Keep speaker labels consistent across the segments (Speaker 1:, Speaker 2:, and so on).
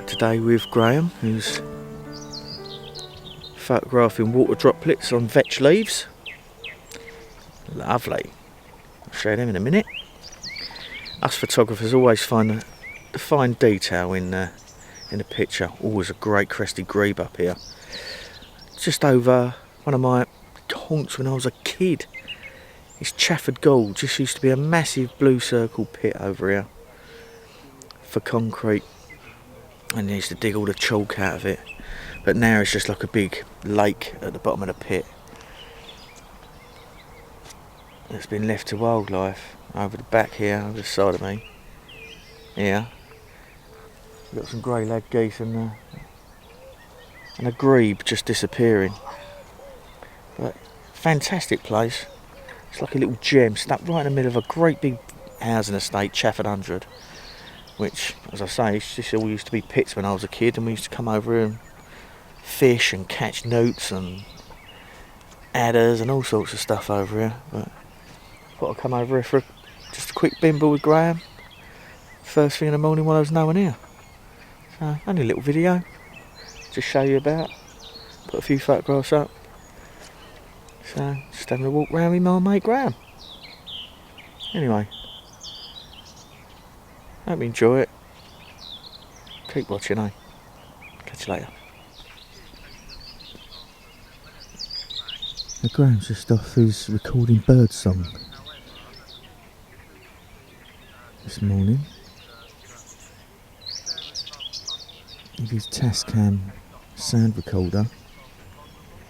Speaker 1: today with Graham, who's photographing water droplets on vetch leaves. Lovely. I'll show them in a minute. Us photographers always find the fine detail in the picture. Always a great crested grebe up here. Just over one of my haunts when I was a kid. It's Chafford Gorge. This used to be a massive blue circle pit over here for concrete, and they used to dig all the chalk out of it. But now it's just like a big lake at the bottom of the pit. It's been left to wildlife. Over the back here, over the side of me. Here, we've got some grey lag geese and a grebe just disappearing. But fantastic place. It's like a little gem stuck right in the middle of a great big housing estate, Chafford 100. Which, as I say, this all used to be pits when I was a kid, and we used to come over here and fish and catch newts and adders and all sorts of stuff over here. But I thought I'd come over here for just a quick bimble with Graham first thing in the morning while there was no one here. So only a little video, just show you about, put a few photographs up. So just having a walk round with my mate Graham. Anyway, hope you enjoy it. Keep watching, eh? Catch you later. Now Graham's just off his recording bird song this morning with his Tascam sound recorder.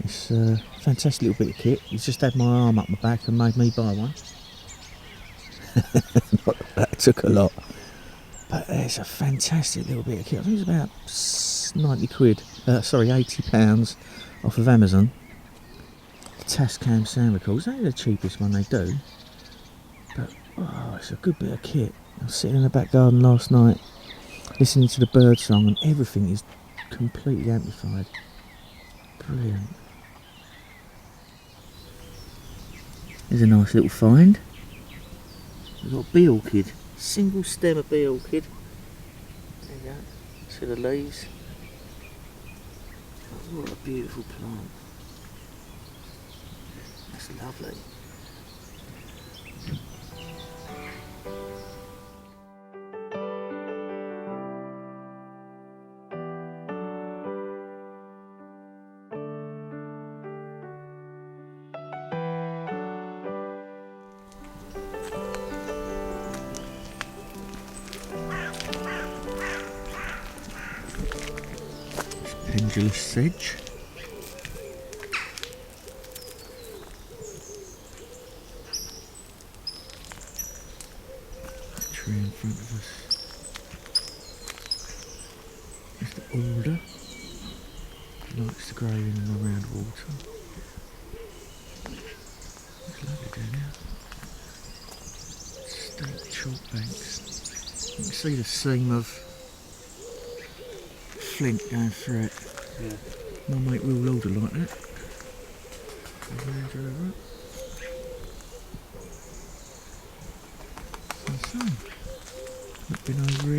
Speaker 1: It's a fantastic little bit of kit. He's just had my arm up my back and made me buy one. That took a lot, but it's a fantastic little bit of kit. I think it's about 90 quid, sorry, £80 off of Amazon. The Tascam sound recorder, it's only the cheapest one they do, but oh, it's a good bit of kit. I was sitting in the back garden last night listening to the bird song, and everything is completely amplified. Brilliant. There's a nice little find. We've got a bee orchid, single stem of bee orchid. There you go, see the leaves. Oh, what a beautiful plant. That's lovely. Pendulous sedge. The tree in front of us is the alder. It likes to grow in and around water. It's lovely down here. Steep chalk banks. You can see the seam of flint going through it. Yeah. My mate will load it like that. So, I've been over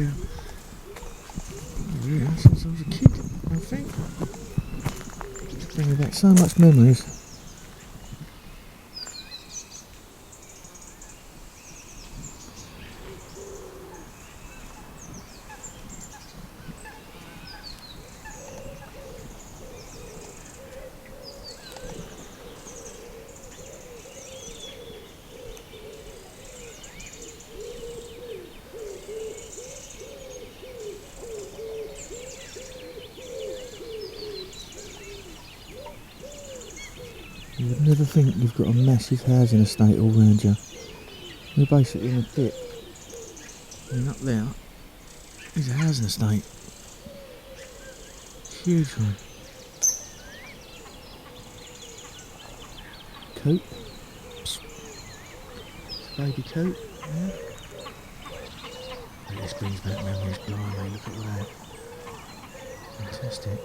Speaker 1: here since I was a kid, I think. It's bringing back so much memories. You would never think you've got a massive housing estate all around you. You're basically in a pit. And up there is a housing estate. Huge one. Coat. Baby coat. Yeah. This brings back memories, blimey, look at all that. Fantastic.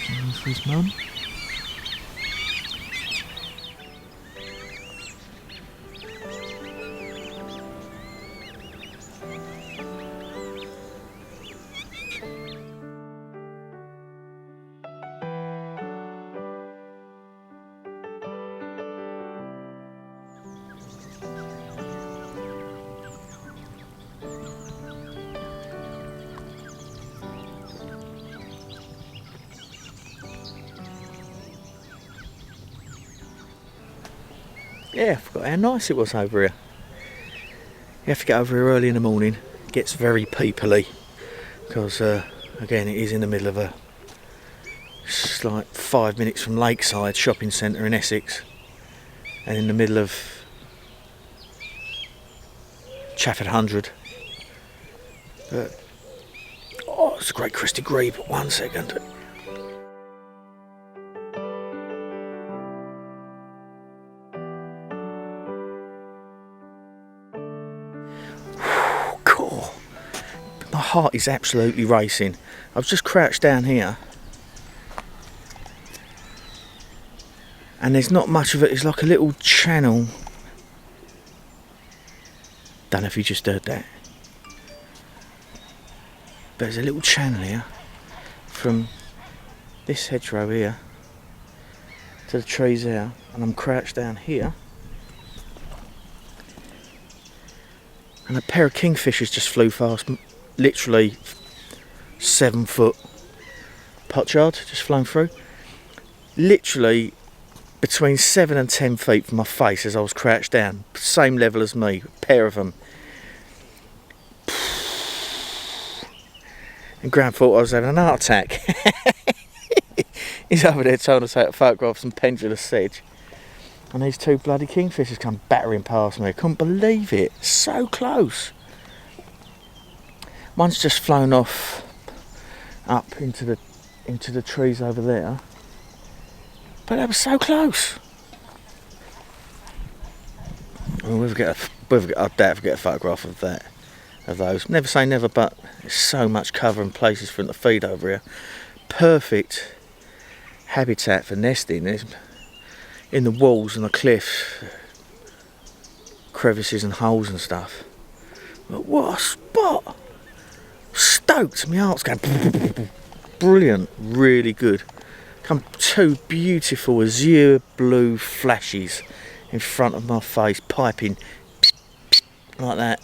Speaker 1: There's his mum. Yeah, I forgot how nice it was over here. You have to get over here early in the morning. It gets very peoply because again, it is in the middle of it's like 5 minutes from Lakeside shopping centre in Essex, and in the middle of Chafford 100. But oh, it's a great crested grebe. 1 second. Cool. My heart is absolutely racing. I've just crouched down here, and there's not much of it. It's like a little channel. Don't know if you just heard that, but there's a little channel here from this hedgerow here to the trees there, and I'm crouched down here, and a pair of kingfishers just flew past, literally 7 foot pochard just flown through, literally between 7 and 10 feet from my face as I was crouched down, same level as me, a pair of them. And Graham thought I was having an heart attack. He's over there trying to take photographs and pendulous sedge, and these 2 bloody kingfishers come battering past me. I couldn't believe it, so close. One's just flown off up into the trees over there, but they were so close. I mean, I doubt if we get a photograph of those. Never say never, but there's so much cover and places for them to feed over here. Perfect habitat for nesting. There's, in the walls and the cliffs, crevices and holes and stuff. But what a spot! Stoked, my heart's going brilliant, really good. Come 2 beautiful azure blue flashes in front of my face, piping like that.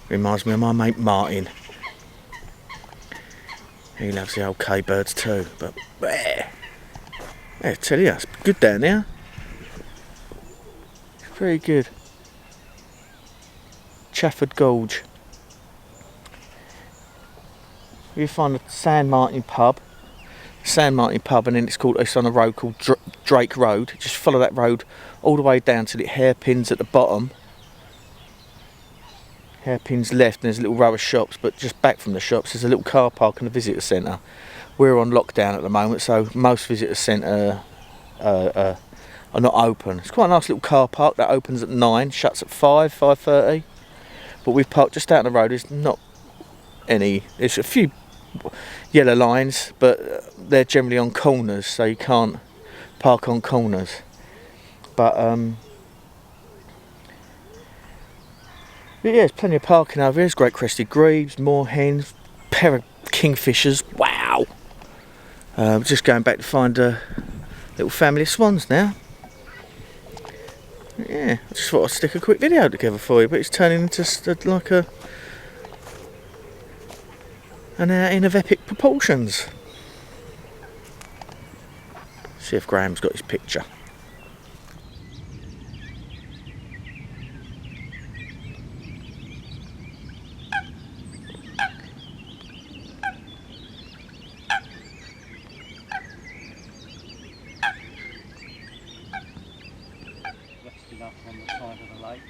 Speaker 1: Reminds me of my mate Martin. He loves the old K-birds too, but yeah, I tell you, it's good down there. It's very good. Chafford Gorge. You find a San Martin pub, and then it's on a road called Drake Road. Just follow that road all the way down till it hairpins at the bottom. Hairpins left, and there's a little row of shops, but just back from the shops there's a little car park and a visitor centre. We're on lockdown at the moment, so most visitor centre are not open. It's quite a nice little car park that opens at 9, shuts at 5:30. But we've parked just out on the road. There's not any. There's a few yellow lines, but they're generally on corners, so you can't park on corners. But yeah, there's plenty of parking over here. There's great crested grebes, moorhens, pair of kingfishers. Wow! Just going back to find a little family of swans now. Yeah, I just thought I'd stick a quick video together for you, but it's turning into like an outing of epic proportions. See if Graham's got his picture.
Speaker 2: Up on the side of the lake,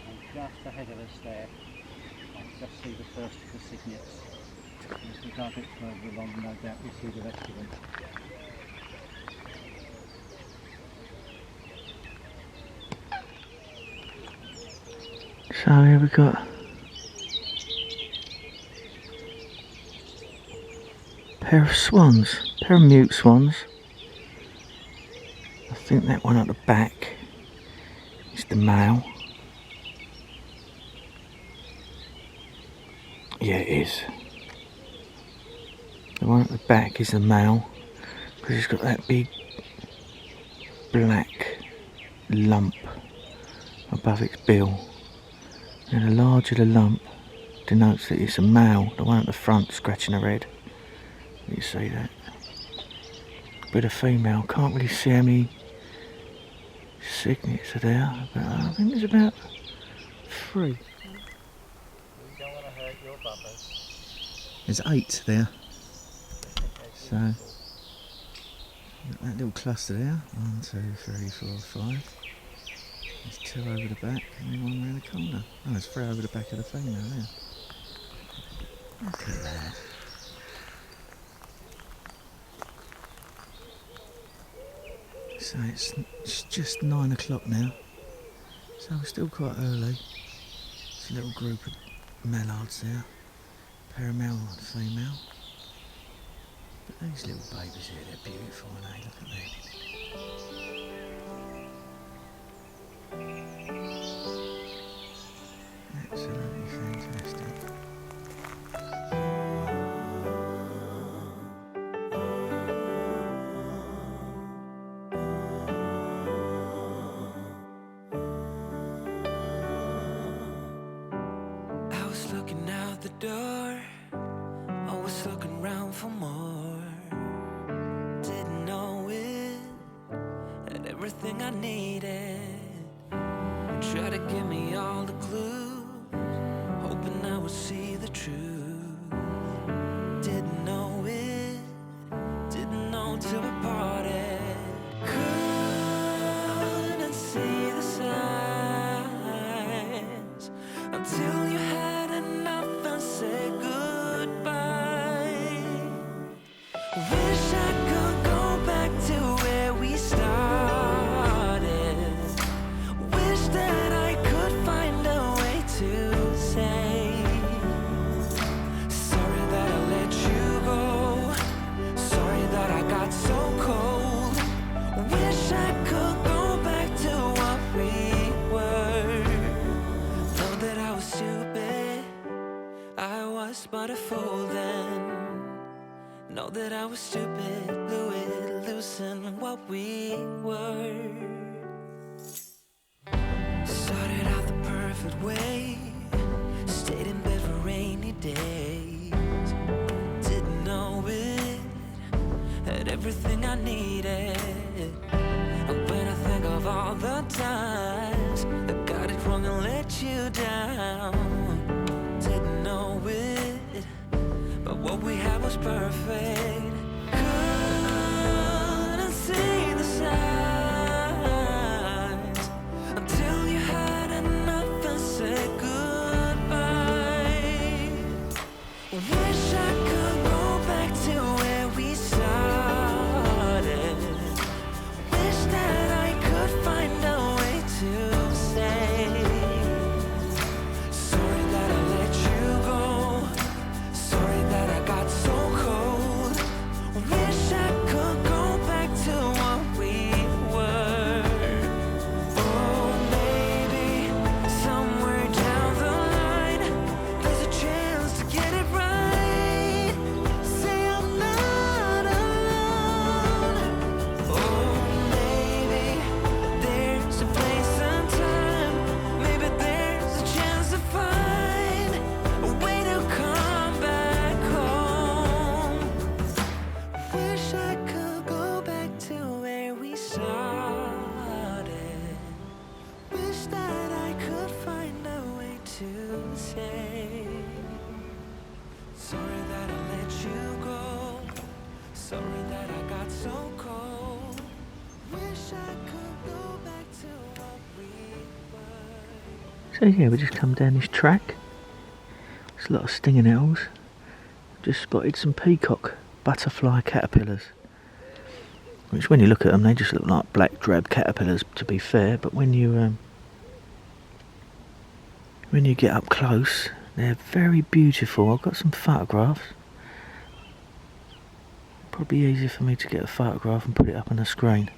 Speaker 2: and just ahead of us there I can just see the first of the cygnets. As we go a bit further along, no doubt we see the rest of them.
Speaker 1: So here we got a pair of swans, a pair of mute swans. I think that one at the back is the male. Yeah, it is. The one at the back is the male, because he's got that big black lump above its bill. And the larger the lump denotes that it's a male. The one at the front scratching her head. You see that? with a female. Can't really see how many cygnets are there, but I think there's about 3.
Speaker 2: You don't want to hurt your bubbers.
Speaker 1: There's 8 there. So that little cluster there. 1, 2, 3, 4, 5. There's 2 over the back and then 1 round the corner. Oh, there's 3 over the back of the female there. Look at that. So it's just 9 o'clock now. So we're still quite early. It's a little group of mallards there. Pair of male and female. But these little babies here, they're beautiful, aren't they? Look at them. Absolutely fantastic.
Speaker 3: I was looking out the door, always looking round for more. Didn't know it had everything I needed. Try to give me all the clues, hoping I would see the truth. Didn't know it, didn't know till we parted. Couldn't see the signs until you had enough and said goodbye. Wish I could go back to where we started. Wish that I could find a way to say sorry that I let you go, sorry that I got so cold. Wish I could go back to what we were. Know that I was stupid, I was but a fool then. Know that I was stupid, blew it, losing what we were. Started out the perfect way, stayed in bed for rainy days. Didn't know it had everything I needed. And when I think of all the times I got it wrong and let you down, didn't know it, but what we had was perfect. Couldn't see the signs until you had enough and said goodbye. Wish I could go back to where we started. Wish that I could find a way to say sorry that I let you go, sorry that I got so cold. Wish I could go back to what we were. Oh, maybe somewhere down the line there's a chance to get it right. Say I'm not alone. Oh, maybe there's a place and time. Maybe there's a chance to find a way to come back home. Wish I could go back to where we started. Wish that I could find a way to say sorry that I let you go, sorry that I got so cold. Wish I could go back to what we were.
Speaker 1: So yeah, we just come down this track. There's a lot of stinging nettles. Just spotted some peacock butterfly caterpillars, which when you look at them they just look like black drab caterpillars, to be fair, but when you get up close they're very beautiful. I've got some photographs. Probably easier for me to get a photograph and put it up on the screen.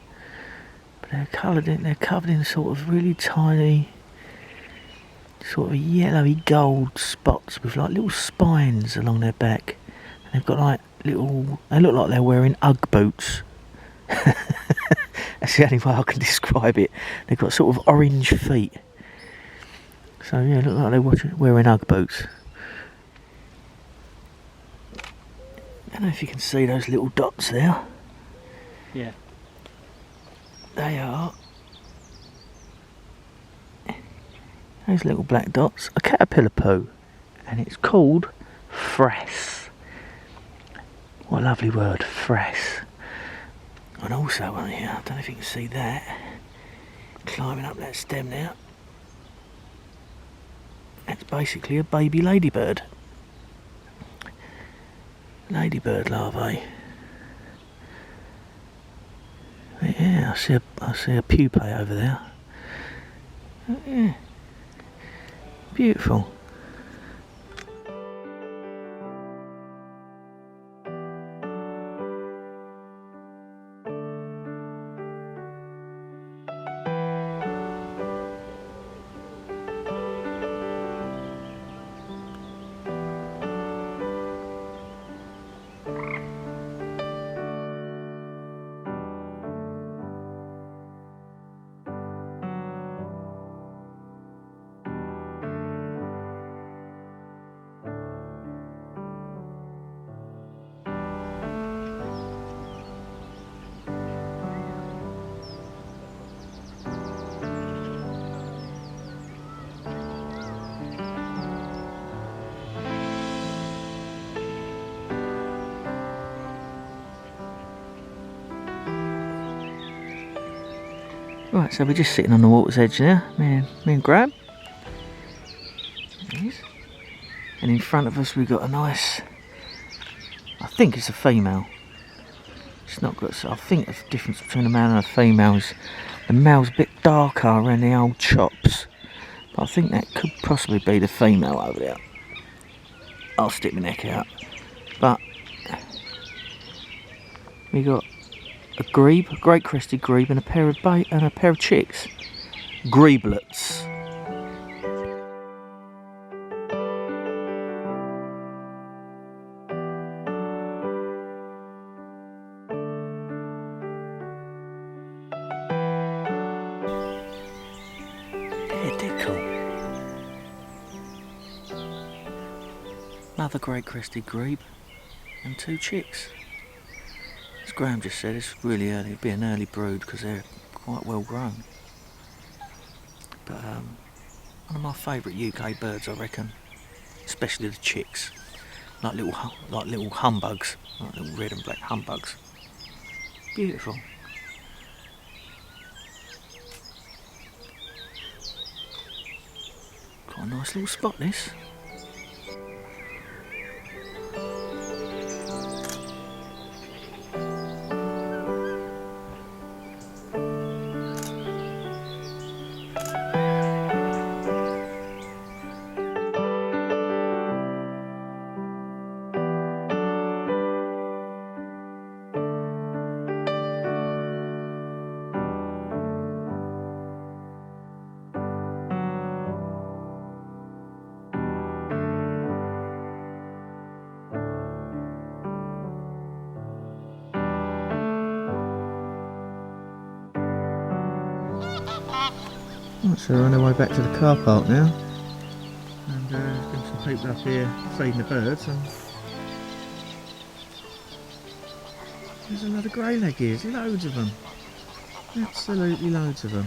Speaker 1: But they're covered in sort of really tiny, sort of yellowy gold spots with like little spines along their back. And they've got like little, they look like they're wearing Ugg boots. That's the only way I can describe it. They've got sort of orange feet. So yeah, look like they're wearing Ugg boots. I don't know if you can see those little dots there.
Speaker 2: Yeah.
Speaker 1: They are. Those little black dots. A caterpillar poo. And it's called frass. What a lovely word, frass. And also one here, I don't know if you can see that. Climbing up that stem now. That's basically a baby ladybird. Ladybird larvae. Yeah, I see a pupae over there. Yeah. Beautiful. Right, so we're just sitting on the water's edge now, me and Grab. There he is. And in front of us we've got a nice, I think it's a female. It's not got, I think the difference between a male and a female is the male's a bit darker around the old chops. But I think that could possibly be the female over there. I'll stick my neck out. But we got a grebe, a great crested grebe, and a pair of chicks, greblets. Yeah, they're cool. Another great crested grebe and 2 chicks. As Graham just said, it's really early. It'll be an early brood because they're quite well grown. But one of my favourite UK birds, I reckon, especially the chicks, like little humbugs, like little red and black humbugs. Beautiful. Quite a nice little spot, this. Right, so we're on our way back to the car park now, and there's been some people up here feeding the birds, and there's a lot of grey leg ears, loads of them, absolutely loads of them,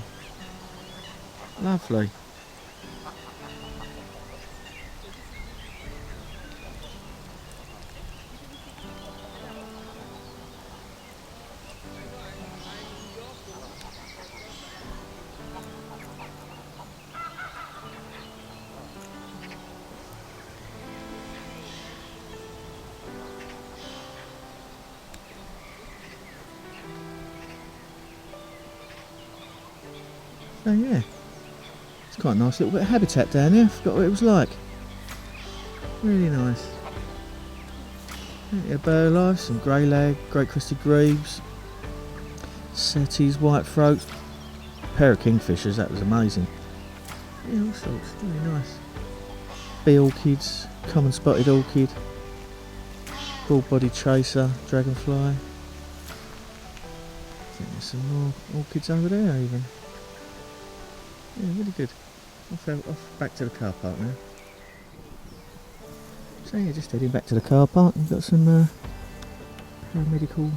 Speaker 1: lovely. So yeah, it's quite a nice little bit of habitat down here. I forgot what it was like. Really nice. Plenty of bird life, some grey lag, great crested grebes, setties, white throats, a pair of kingfishers, that was amazing. Yeah, all sorts, really nice. Bee orchids, common spotted orchid, broad-bodied chaser, dragonfly. I think there's some more orchids over there even. Yeah, really good. Off back to the car park now. So yeah, just heading back to the car park. We've got some paramedical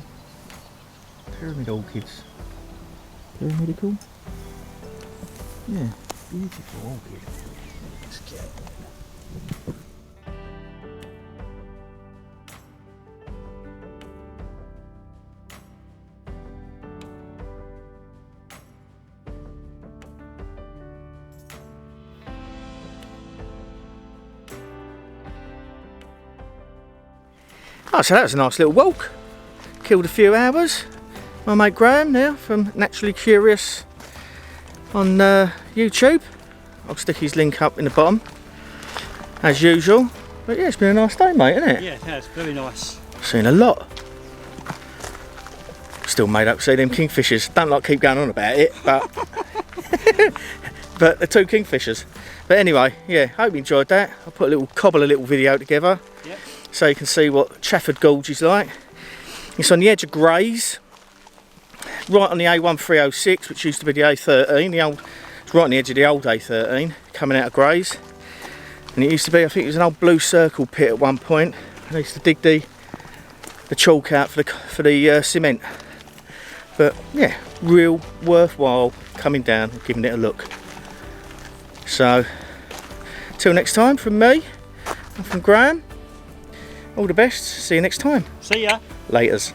Speaker 1: Pyramid orchids. Pyramidical? Yeah, beautiful orchid. Let's get it. Oh, so that was a nice little walk. Killed a few hours. My mate Graham now from Naturally Curious on YouTube. I'll stick his link up in the bottom as usual. But yeah, it's been a nice day, mate, isn't it?
Speaker 2: Yeah, it has. Very nice.
Speaker 1: Seen a lot. Still made up to see them kingfishers. Don't like keep going on about it, but but the two kingfishers. But anyway, yeah, hope you enjoyed that. I'll cobble a little video together.
Speaker 2: Yep.
Speaker 1: So you can see what Chafford Gorge is like. It's on the edge of Grays, right on the A1306, which used to be the A13. It's right on the edge of the old A13, coming out of Grays. And it used to be, I think it was an old blue circle pit at one point. And they used to dig the chalk out for the cement. But yeah, real worthwhile coming down and giving it a look. So, till next time, from me and from Graham. All the best. See you next time.
Speaker 2: See ya.
Speaker 1: Laters.